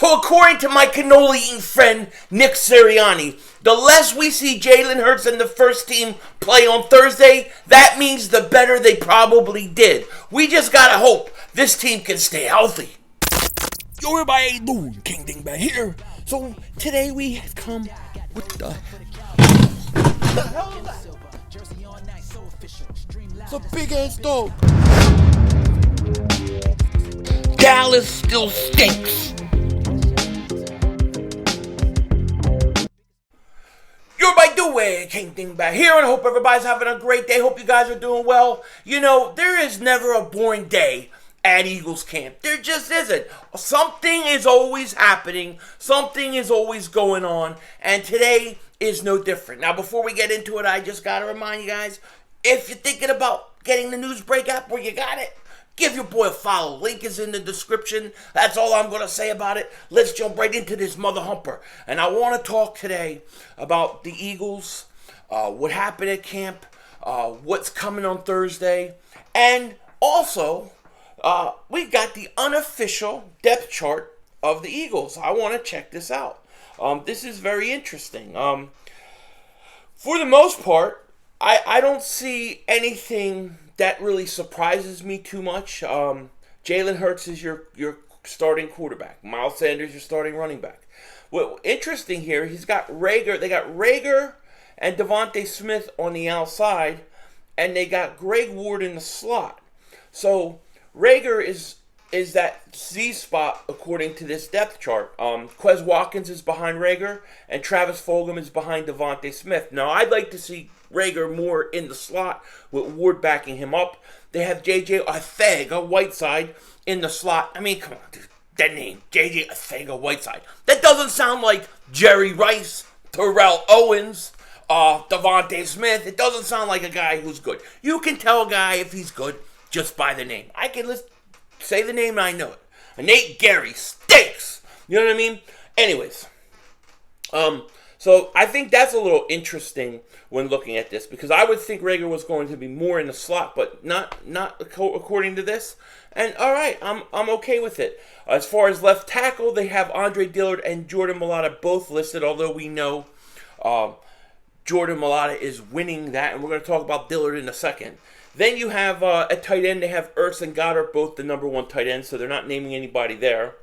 So according to my cannoli-eating friend, Nick Sirianni, the less we see Jalen Hurts and the first team play on Thursday, that means the better they probably did. We just gotta hope this team can stay healthy. Yo, everybody, how you doing? King Dingbat here. So today we have come with the hell is that? It's a big ass dog. Dallas still stinks. Everybody doing? King Dingbat here, and I hope everybody's having a great day. Hope you guys are doing well. You know, there is never a boring day at Eagles camp. There just isn't. Something is always happening. Something is always going on. And today is no different. Now, before we get into it, I just got to remind you guys, if you're thinking about getting the Newsbreak app where you got it, give your boy a follow. Link is in the description. That's all I'm going to say about it. Let's jump right into this mother humper. And I want to talk today about the Eagles, what happened at camp, what's coming on Thursday, and also we got the unofficial depth chart of the Eagles. I want to check this out. This is very interesting. For the most part, I don't see anything that really surprises me too much. Jalen Hurts is your starting quarterback. Miles Sanders, your starting running back. Well, interesting here, he's got Rager. They got Rager and Devontae Smith on the outside, and they got Greg Ward in the slot. So Rager is that Z spot according to this depth chart. Quez Watkins is behind Rager, and Travis Fulgham is behind Devontae Smith. Now, I'd like to see Rager more in the slot with Ward backing him up. They have J.J. Arcega-Whiteside in the slot. I mean, come on, dude. That name, J.J. Arcega-Whiteside. That doesn't sound like Jerry Rice, Terrell Owens, Devontae Smith. It doesn't sound like a guy who's good. You can tell a guy if he's good just by the name. I can say the name and I know it. Nate Gary stinks. You know what I mean? Anyways, so I think that's a little interesting when looking at this, because I would think Rager was going to be more in the slot, but not according to this. And all right, I'm okay with it. As far as left tackle, they have Andre Dillard and Jordan Mailata both listed, although we know Jordan Mailata is winning that, and we're going to talk about Dillard in a second. Then you have at tight end, they have Ertz and Goddard, both the number one tight ends, so they're not naming anybody there.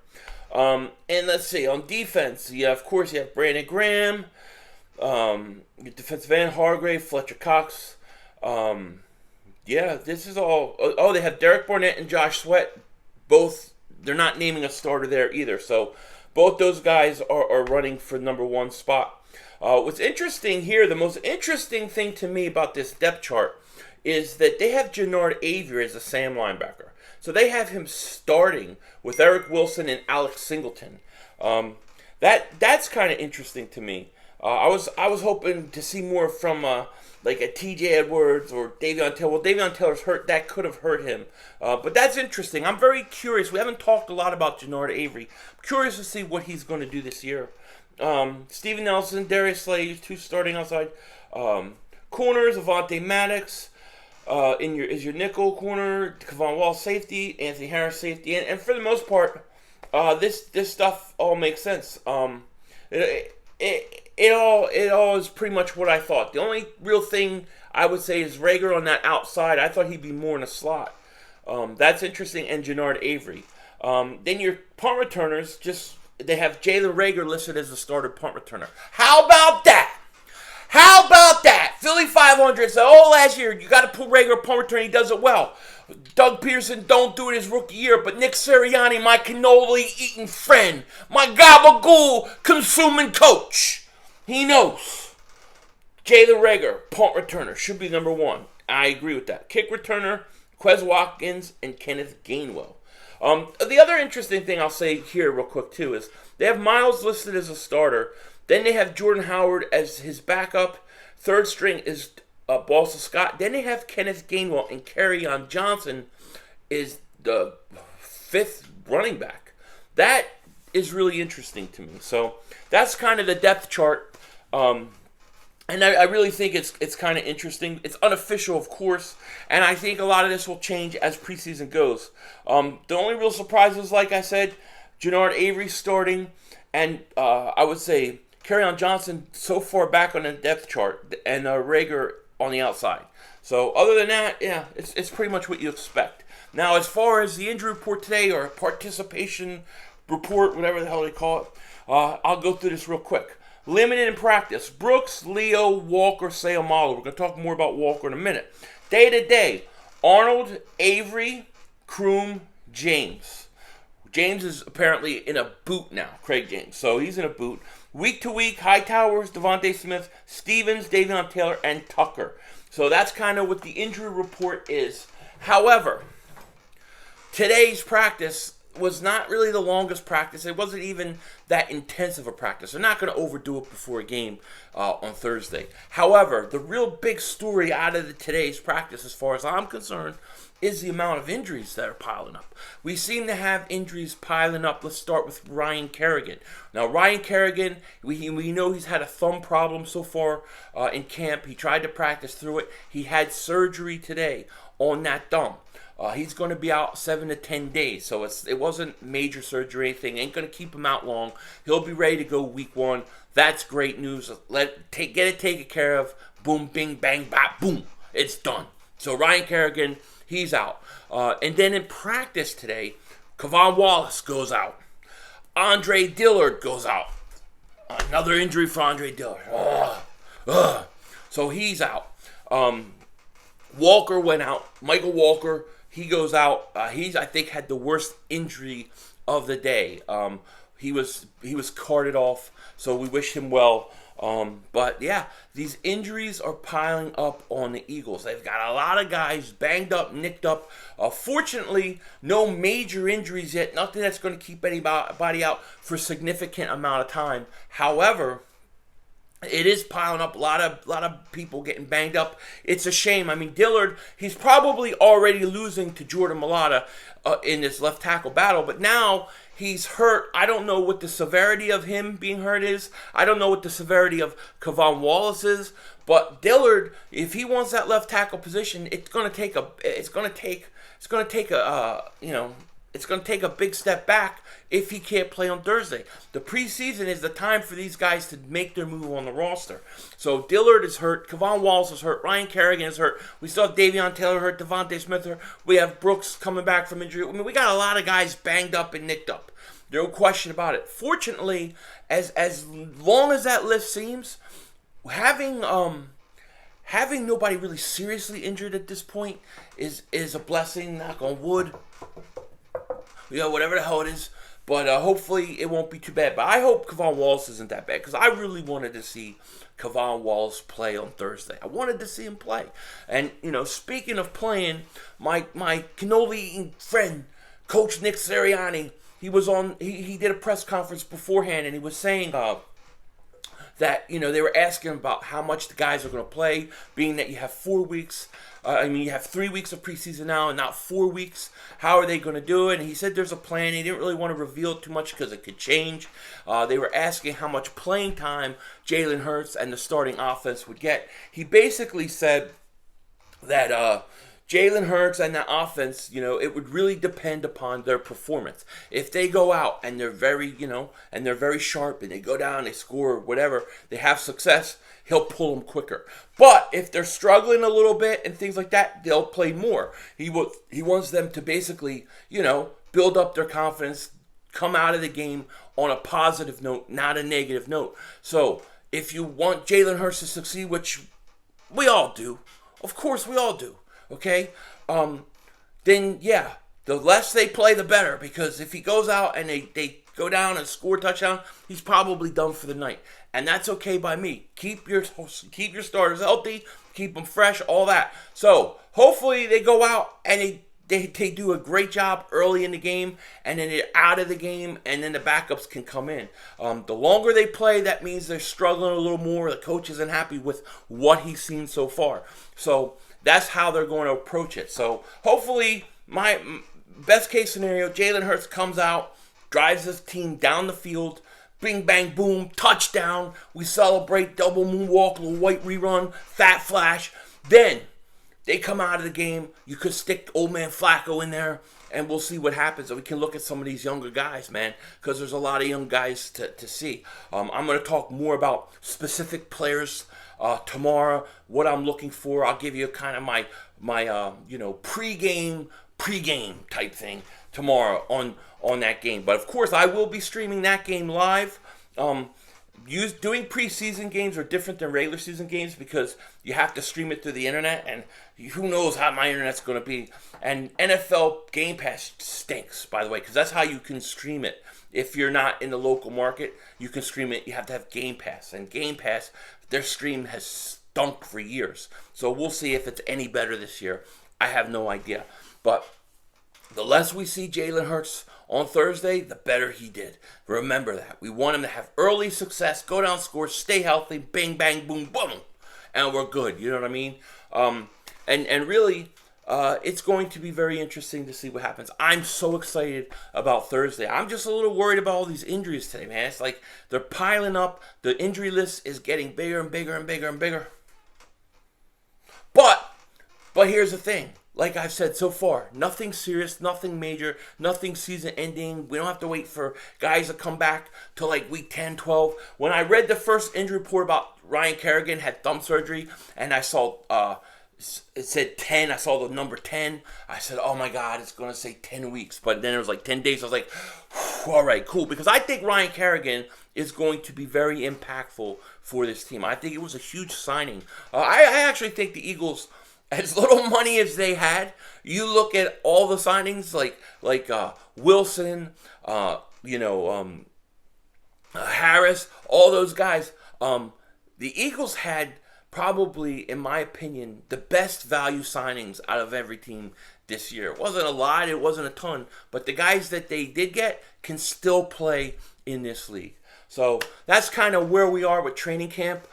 And let's see, on defense, of course, you have Brandon Graham, your defensive end, Hargrave, Fletcher Cox. This is all. Oh, they have Derek Barnett and Josh Sweat. Both, they're not naming a starter there either. So both those guys are running for number one spot. What's interesting here, the most interesting thing to me about this depth chart is that they have Jannard Avery as a Sam linebacker. So they have him starting with Eric Wilson and Alex Singleton. That's kind of interesting to me. I was hoping to see more from like a T.J. Edwards or Davion Taylor. Well, Davion Taylor's hurt. That could have hurt him. But that's interesting. I'm very curious. We haven't talked a lot about Jannard Avery. I'm curious to see what he's going to do this year. Steven Nelson, Darius Slay, two starting outside. Corners, Avonte Maddox. Is your nickel corner, Kevon Wall safety, Anthony Harris safety, and for the most part, this stuff all makes sense. It all is pretty much what I thought. The only real thing I would say is Rager on that outside. I thought he'd be more in a slot. That's interesting, and Jannard Avery. Then your punt returners, they have Jalen Rager listed as the starter punt returner. How about that? How about that? Philly 500 said, last year, you got to put Rager punt return. He does it well. Doug Peterson don't do it his rookie year, but Nick Sirianni, my cannoli-eating friend, my gabagool-consuming coach, he knows. Jalen Rager, punt returner, should be number one. I agree with that. Kick returner, Quez Watkins, and Kenneth Gainwell. The other interesting thing I'll say here real quick, too, is they have Miles listed as a starter. Then they have Jordan Howard as his backup. Third string is Balsa Scott. Then they have Kenneth Gainwell, and Kerryon Johnson is the fifth running back. That is really interesting to me. So that's kind of the depth chart. And I really think it's kind of interesting. It's unofficial, of course, and I think a lot of this will change as preseason goes. The only real surprises, like I said, Jannard Avery starting, and I would say Kerryon Johnson so far back on the depth chart, and Rager on the outside. So other than that, yeah, it's pretty much what you expect. Now, as far as the injury report today, or participation report, whatever the hell they call it, I'll go through this real quick. Limited in practice: Brooks, Leo, Walker, Sayamalo. We're going to talk more about Walker in a minute. Day to day: Arnold, Avery, Kroom, James. James is apparently in a boot now, Craig James. So he's in a boot. Week to week: Hightowers, Devontae Smith, Stevens, Davion Taylor, and Tucker. So that's kind of what the injury report is. However, today's practice was not really the longest practice. It wasn't even that intensive a practice. They're not going to overdo it before a game on Thursday. However, the real big story out of today's practice, as far as I'm concerned, is the amount of injuries that are piling up. We seem to have injuries piling up. Let's start with Ryan Kerrigan. Now, Ryan Kerrigan, we know he's had a thumb problem so far in camp. He tried to practice through it. He had surgery today on that thumb. He's going to be out 7 to 10 days, so it wasn't major surgery or anything. Ain't going to keep him out long. He'll be ready to go week 1. That's great news. Get it taken care of. Boom, bing, bang, bop, boom. It's done. So Ryan Kerrigan, he's out. And then in practice today, Kevon Wallace goes out. Andre Dillard goes out. Another injury for Andre Dillard. So he's out. Walker went out. Michael Walker, he goes out. I think, had the worst injury of the day. He was carted off, so we wish him well. But yeah, these injuries are piling up on the Eagles. They've got a lot of guys banged up, nicked up. Fortunately, no major injuries yet. Nothing that's going to keep anybody out for a significant amount of time. However, it is piling up. A lot of people getting banged up. It's a shame. I mean, Dillard, he's probably already losing to Jordan Mailata in this left tackle battle, but now he's hurt. I don't know what the severity of him being hurt is. I don't know what the severity of Kevon Wallace is. But Dillard, if he wants that left tackle position, it's going to take a big step back if he can't play on Thursday. The preseason is the time for these guys to make their move on the roster. So Dillard is hurt. Kevon Wallace is hurt. Ryan Kerrigan is hurt. We still have Davion Taylor hurt. Devontae Smith hurt. We have Brooks coming back from injury. I mean, we got a lot of guys banged up and nicked up. No question about it. Fortunately, as long as that list seems, having nobody really seriously injured at this point is a blessing. Knock on wood. Whatever the hell it is. But hopefully it won't be too bad. But I hope Kevon Wallace isn't that bad, because I really wanted to see Kevon Wallace play on Thursday. I wanted to see him play. And, speaking of playing, my cannoli friend, Coach Nick Sirianni, he did a press conference beforehand, and he was saying that, they were asking about how much the guys are going to play, being that you have 4 weeks. You have 3 weeks of preseason now and not 4 weeks. How are they going to do it? And he said there's a plan. He didn't really want to reveal it too much because it could change. They were asking how much playing time Jalen Hurts and the starting offense would get. He basically said that Jalen Hurts and the offense, it would really depend upon their performance. If they go out and they're very, and they're very sharp and they go down, they score, whatever, they have success, he'll pull them quicker. But if they're struggling a little bit and things like that, they'll play more. He wants them to basically, build up their confidence, come out of the game on a positive note, not a negative note. So if you want Jalen Hurts to succeed, which we all do, of course we all do, okay? Then yeah, the less they play, the better. Because if he goes out and they go down and score a touchdown, he's probably done for the night. And that's okay by me. Keep your starters healthy, keep them fresh, all that. So hopefully they go out and they do a great job early in the game, and then they're out of the game, and then the backups can come in. The longer they play, that means they're struggling a little more. The coach isn't happy with what he's seen so far. So that's how they're going to approach it. So hopefully, my best case scenario, Jalen Hurts comes out, drives his team down the field, bing, bang, boom, touchdown. We celebrate double moonwalk, little white rerun, fat flash. Then they come out of the game. You could stick old man Flacco in there, and we'll see what happens. And we can look at some of these younger guys, man, because there's a lot of young guys to see. I'm going to talk more about specific players tomorrow, what I'm looking for. I'll give you kind of my pregame type thing tomorrow on that game. But of course, I will be streaming that game live. Doing preseason games are different than regular season games because you have to stream it through the internet, and who knows how my internet's going to be. And NFL Game Pass stinks, by the way, because that's how you can stream it. If you're not in the local market, you can stream it. You have to have Game Pass, and Game Pass, their stream has stunk for years. So we'll see if it's any better this year. I have no idea. But the less we see Jalen Hurts on Thursday, the better he did. Remember that. We want him to have early success, go down, score, stay healthy, bang, bang, boom, boom, and we're good. You know what I mean? And really, it's going to be very interesting to see what happens. I'm so excited about Thursday. I'm just a little worried about all these injuries today, man. It's like they're piling up. The injury list is getting bigger and bigger and bigger and bigger. But here's the thing. Like I've said so far, nothing serious, nothing major, nothing season ending. We don't have to wait for guys to come back till like week 10, 12. When I read the first injury report about Ryan Kerrigan had thumb surgery, and I saw it said 10. I saw the number 10. I said, oh my God, it's going to say 10 weeks. But then it was like 10 days. I was like, all right, cool. Because I think Ryan Kerrigan is going to be very impactful for this team. I think it was a huge signing. I actually think the Eagles, as little money as they had, you look at all the signings like Wilson, Harris, all those guys. The Eagles had probably, in my opinion, the best value signings out of every team this year. It wasn't a lot, it wasn't a ton, but the guys that they did get can still play in this league. So that's kind of where we are with training camp.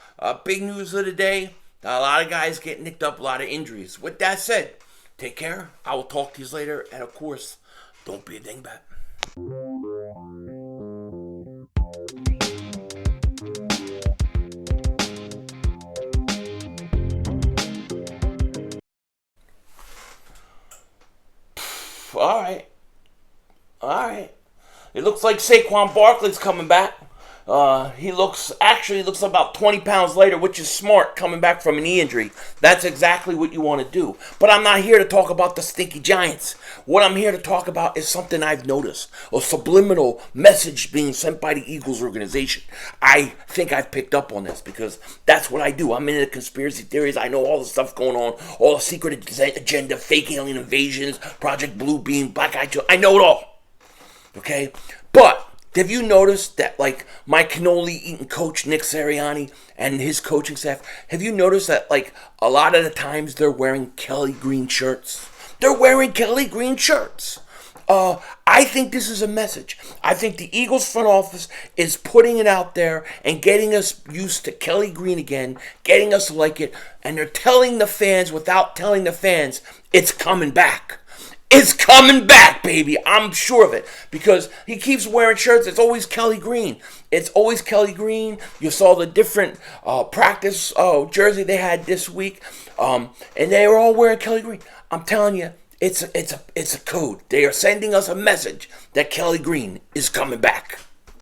Big news of the day. A lot of guys get nicked up, a lot of injuries. With that said, take care. I will talk to you later. And of course, don't be a dingbat. All right. It looks like Saquon Barkley's coming back. He looks about 20 pounds lighter, which is smart coming back from a knee injury. That's exactly what you want to do. But I'm not here to talk about the stinky Giants. What I'm here to talk about is something I've noticed. A subliminal message being sent by the Eagles organization. I think I've picked up on this because that's what I do. I'm into conspiracy theories. I know all the stuff going on, all the secret agenda, fake alien invasions, Project Blue Beam, Black Eye Joe. I know it all. Okay? But have you noticed that, like, my cannoli-eating coach, Nick Sirianni, and his coaching staff, have you noticed that, like, a lot of the times they're wearing Kelly green shirts? They're wearing Kelly green shirts. I think this is a message. I think the Eagles front office is putting it out there and getting us used to Kelly green again, getting us to like it, and they're telling the fans without telling the fans it's coming back. It's coming back, baby. I'm sure of it. Because he keeps wearing shirts. It's always Kelly green. It's always Kelly green. You saw the different practice jersey they had this week. And they were all wearing Kelly green. I'm telling you, it's a code. They are sending us a message that Kelly green is coming back.